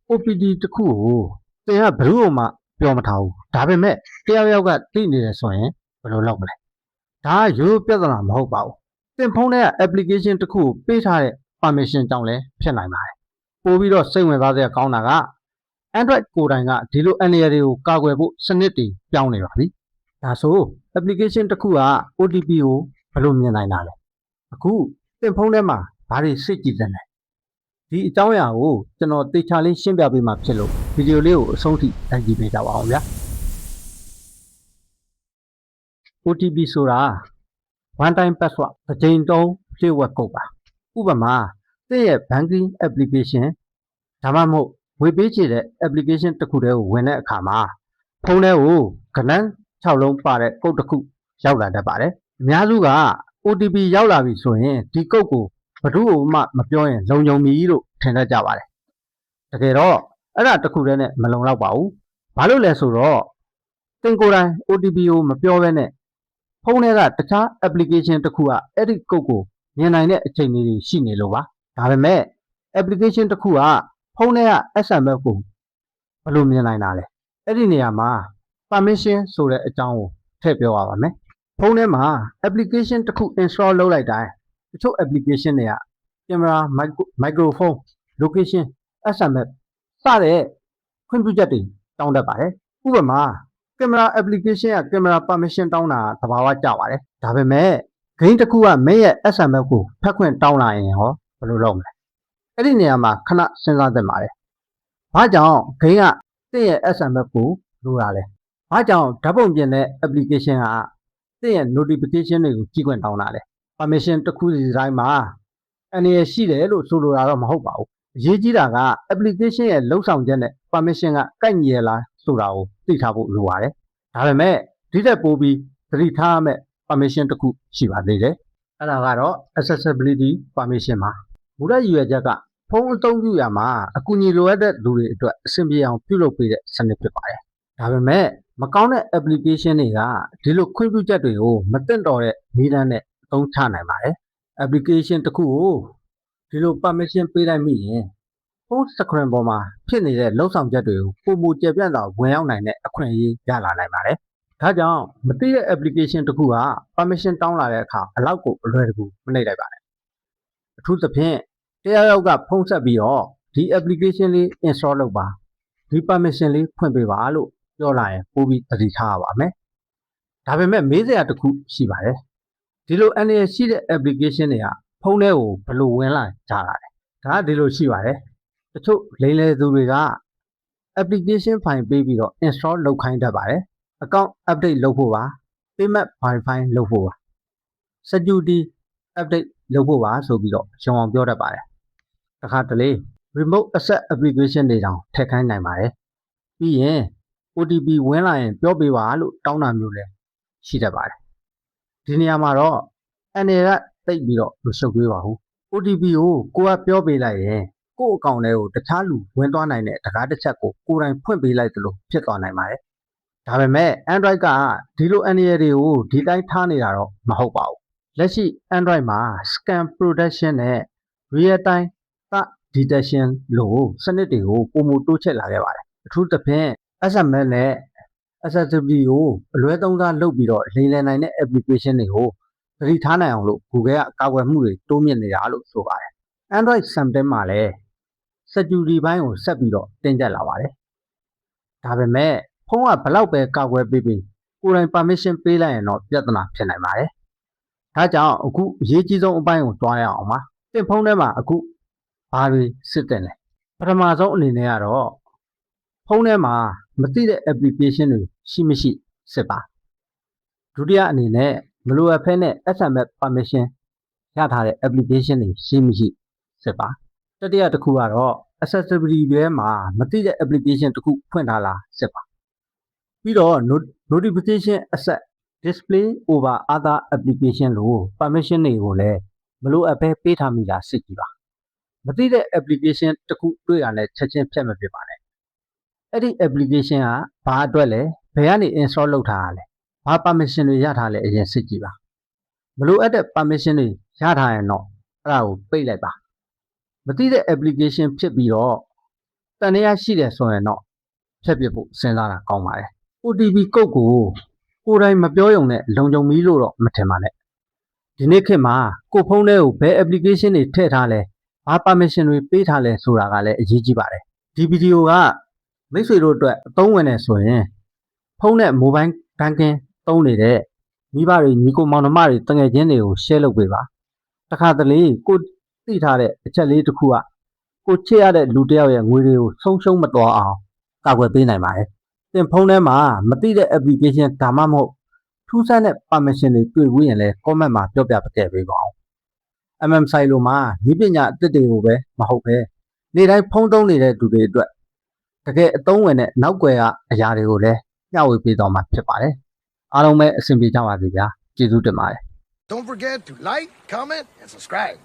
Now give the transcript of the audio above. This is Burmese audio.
OPD တစ်ခုကိုတင်ကဘယ်လို့မှပြောမထားဘူးဒါပေမဲ့တယောက်ယောက်ကသိနေတယ်ဆိုရင်ဘယ်လိုလုပ်မလဲဒါကရိုးပြဿနာမဟုတ်ပါဘူးတင်ဖုန်းထဲက application တစ်ခုကိုပေးထားတဲ့ permission ကြောင့်လည်းဖြစ်နိုင်ပါတယ်ပို့ပြီးတော့စိတ်ဝင်စားစရာကောင်းတာက Android ကိုယ်တိုင်ကဒီလို NAR တွေကိုကာကွယ်ဖို့စနစ်တွေပြောင်းနေပါပြီဒါဆို application တစ်ခုက OTP ကိုဘယ်လိုမြင်နိုင်တာလဲအခုတင်ဖုန်းထဲမှာဘာတွေစစ်ကြည့်တယ်လဲဒီအကြောင်းအရာကိုကျွန်တော်တေချာလေးရှင်းပြပေးမှာဖြစ်လို့ဗီဒီယိုလေးကိုအဆုံးထိတိုက်ကြည့်ပေးကြပါအောင်ဗျာ OTP ဆိုတာ one time password တစ်ချိန်တုံးဖြည့်ဝက်ကုတ်ပါဥပမာသင်ရဲ့ banking application ဒါမှမဟုတ်ဝေပေးချေတဲ့ application တစ်ခုတည်းကိုဝင်တဲ့အခါမှာဖုန်းထဲကိုကဏ္ဍ6လုံးပါတဲ့ကုတ်တစ်ခုရောက်လာတတ်ပါတယ်အများစုက OTP ရောက်လာပြီဆိုရင်ဒီကုတ်ကိုဘယ်သူမှမပြောရင်လုံုံပြီလို့ထင်တတ်ကြပါတယ်တကယ်တော့အဲ့ဒါတစ်ခုတည်းနဲ့မလုံလောက်ပါဘူးဘာလို့လဲဆိုတော့သင်ကိုယ်တိုင် OTP ကိုမပြောဘဲနဲ့ဖုန်းထဲကတခြား application တစ်ခုကအဲ့ဒီကုတ်ကိုမြင်နိုင်တဲ့အချိန်လေးရှိနေလို့ပါဒါပေမဲ့ application တစ်ခုကဖုန်းထဲက SMS ကိုဘယ်လိုမြင်နိုင်တာလဲအဲ့ဒီနေရာမှာ permission ဆိုတဲ့အကြောင်းကိုထည့်ပြောရပါမယ်ဖုန်းထဲမှာ application တစ်ခု install လုပ်လိုက်တိုင်းတချို့ application တွေက camera microphone location SMS စတဲ့ခွင့်ပြုချက်တွေတောင်းတတ်ပါတယ်ဥပမာ camera application က camera permission တောင်းတာသဘာဝကျပါတယ်ဒါပေမဲ့ game တစ်ခုကမင်းရဲ့ SMS ကိုဖတ်ခွင့်တောင်းလာရင်ဟောဘယ်လိုလုပ်မလဲအဲ့ဒီနေရာမှာခဏစဉ်းစားသင့်ပါတယ်ဘာကြောင့် game ကသင်ရဲ့ SMS ကိုလိုတာလဲဘာကြောင့်ဓာတ်ပုံပြင်တဲ့ application ကသင်ရဲ့ notification တွေကိုကြည့်ခွင့်တောင်းတာလဲ permission တစ်ခုစီတိုင်းမှာအနေရရှိတယ်လို့ဆိုလိုတာတော့မဟုတ်ပါဘူးအရေးကြီးတာက application ရဲ့လုံဆောင်ချက်နဲ့ permission ကကိုက်ညီရလားဆိုတာကိုသိထားဖို့လိုပါတယ်ဒါပေမဲ့ဒီတက်ပိုးပြီးသတိထားရမယ့် permission တစ်ခုရှိပါသေးတယ်အဲ့ဒါကတော့ accessibility permission ပါမူလရည်ရွယ်ချက်ကဖုန်းအသုံးပြုရမှာအကူအညီလိုအပ်တဲ့လူတွေအတွက်အဆင်ပြေအောင်ပြုလုပ်ပေးတဲ့စနစ်ဖြစ်ပါတယ်ဒါပေမဲ့မကောင်းတဲ့ application တွေကဒီလိုခွင့်ပြုချက်တွေကိုမသင့်တော်တဲ့နည်းလမ်းနဲ့အသုံးချနိုင်ပါတယ် application တစ်ခုကိုဒီလို permission ပေးလိုက်မိရင်ဖုန်း screen ပေါ်မှာဖြစ်နေတဲ့လုံဆောင်ချက်တွေကိုပုံမူကျပြန့်စွာဝင်ရောက်နိုင်တဲ့အခွင့်အရေးရလာနိုင်ပါတယ်ဒါကြောင့်မသိတဲ့ application တစ်ခုက permission တောင်းလာတဲ့အခါအလောက်ကိုအလွယ်တကူမနှိပ်လိုက်ပါနဲ့အထူးသဖြင့်တယောက်ကဖုန်းဆက်ပြီးတော့ဒီ application လေး install လုပ်ပါဒီ permission လေးဖွင့်ပေးပါလို့ပြောလာရင်ပို့ပြီးသတိထားရပါမယ်ဒါပေမဲ့မေးစရာတစ်ခုရှိပါတယ်ဒီလိုအနေရရှိတဲ့ application တွေကဖုန်းထဲကိုဘယ်လိုဝင်လာကြတာလဲဒါကဒီလိုရှိပါတယ်တချို့လိမ်လည်သူတွေက application file ပေးပြီးတော့ install လုပ်ခိုင်းတတ်ပါတယ် account update လုပ်ဖို့ပါ payment verify လုပ်ဖို့ပါ security update လုပ်ဖို့ပါဆိုပြီးတော့ရှောင်အောင်ပြောတတ်ပါတယ်တခါတလေ remote access application တွေတောင်ထည့်ခိုင်းနိုင်ပါတယ်ပြီးရင် OTP ဝင်လာရင်ပြောပေးပါလို့တောင်းတာမျိုးလည်းရှိတတ်ပါတယ်ဒီနေရာမှာတော့အနေကတိတ်ပြီးတော့မရှုပ်သေးပါဘူး OTP ကိုကပြောပေးလိုက်ရင်ကိုယ့်အကောင့်ထဲကိုတခြားလူဝင်သွားနိုင်တဲ့တကားတစ်ချက်ကိုကိုယ်တိုင်ဖွင့်ပေးလိုက်သလိုဖြစ်သွားနိုင်ပါတယ်ဒါပေမဲ့ Android ကဒီလို NAR တွေကိုဒီတိုင်းထားနေတာတော့မဟုတ်ပါဘူးလက်ရှိ Android မှာ Scam Protection နဲ့ Real Time Threat Detection လို့စနစ်တွေကိုပုံမတိုးချဲ့လာခဲ့ပါတယ်အထူးသဖြင့် SMS နဲ့ accessibility ကိုအလွဲသုံးစားလုပ်ပြီးတော့လိမ်လည်နိုင်တဲ့ application တွေကိုသတိထားနိုင်အောင်လို့ Google ကကာကွယ်မှုတွေတိုးမြင့်နေတာလို့ဆိုပါတယ် Android 10မှာလည်း security ဘိုင်းကိုဆက်ပြီးတော့တင်ကြပ်လာပါတယ်ဒါပေမဲ့ဖုန်းကဘလောက်ပဲကာကွယ်ပေးပြီးကိုယ်တိုင် permission ပေးလိုက်ရင်တော့ပြဿနာဖြစ်နိုင်ပါတယ်ဒါကြောင့်အခုအရေးကြီးဆုံးအပိုင်းကိုတွားရအောင်ပါသင်ဖုန်းထဲမှာအခုဘာတွေစစ်တင်လဲပထမဆုံးအနေနဲ့ကတော့ဖုန်းထဲမှာမသိတဲ့ application တွေရှိမရှိစစ်ပါဒုတိယအနေနဲ့မလိုအပ်ဖဲနဲ့ SMS permission ရထားတဲ့ application တွေရှိမရှိစစ်ပါတတိယတစ်ခုကတော့ accessibility ထဲမှာမသိတဲ့ application တစ်ခုဖွင့်ထားလားစစ်ပါပြီးတော့ notification access display over other application လို့ permission တွေကိုလည်းမလိုအပ်ပဲပေးထားမိလားစစ်ကြည့်ပါမသိတဲ့ application တစ်ခုတွေ့ရတဲ့ချက်ချင်းဖြတ်မဖြစ်ပါနဲ့အဲ့ဒီ application ကဘာအတွက်လဲဘယ်ကနေ install လုပ်ထားရလဲဘာ permission တွေရထားလဲအရင်စစ်ကြည့်ပါမလိုအပ်တဲ့ permission တွေရထားရင်တော့အဲ့ဒါကိုပိတ်လိုက်ပါမသိတဲ့ application ဖြစ်ပြီးတော့ တန်ရရှိတယ်ဆိုရင်တော့ဖြတ်ပစ်ဖို့စဉ်းစားတာကောင်းပါတယ် OTP ကုတ်ကိုကိုယ်တိုင်မပြောရုံနဲ့လုံခြုံပြီလို့တော့မထင်ပါနဲ့ဒီနေ့ခေတ်မှာကိုဖုန်းထဲကိုဘယ် application တွေထည့်ထားလဲဘာ permission တွေပေးထားလဲဆိုတာကလည်းအရေးကြီးပါတယ်ဒီဗီဒီယိုကမိတ်ဆွေတို့အတွက်အသုံးဝင်နေဆိုရင်ဖုန်းနဲ့ mobile banking သုံးနေတဲ့မိဘတွေညီကိုမောင်နှမတွေတငယ်ချင်းတွေကို share လုပ်ပေးပါတခါတလေကိုသိထားတဲ့အချက်လေးတစ်ခုကကိုချစ်ရတဲ့လူတစ်ယောက်ရဲ့ငွေတွေကိုဆုံးရှုံးမသွားအောင်ကာကွယ်ပေးနိုင်ပါတယ်သင်ဖုန်းထဲမှာမသိတဲ့ application ဒါမှမဟုတ်ထူးဆန်းတဲ့ permission တွေတွေ့ဘူးရင်လည်း comment မှာပြောပြခဲ့ပေးပါဦး MM ဆိုင်လိုမှာဒီပညာအသစ်တွေကိုပဲမဟုတ်ပဲနေ့တိုင်းဖုန်းသုံးနေတဲ့သူတွေအတွက်တကယ်အသုံးဝင်တဲ့နောက်ွယ်ကအရာတွေကိုလည်းမျှဝေပေးသွားမှာဖြစ်ပါတယ်အားလုံးပဲအဆင်ပြေကြပါစေဗျာကျေးဇူးတင်ပါတယ် Don't forget to like, comment, and subscribe.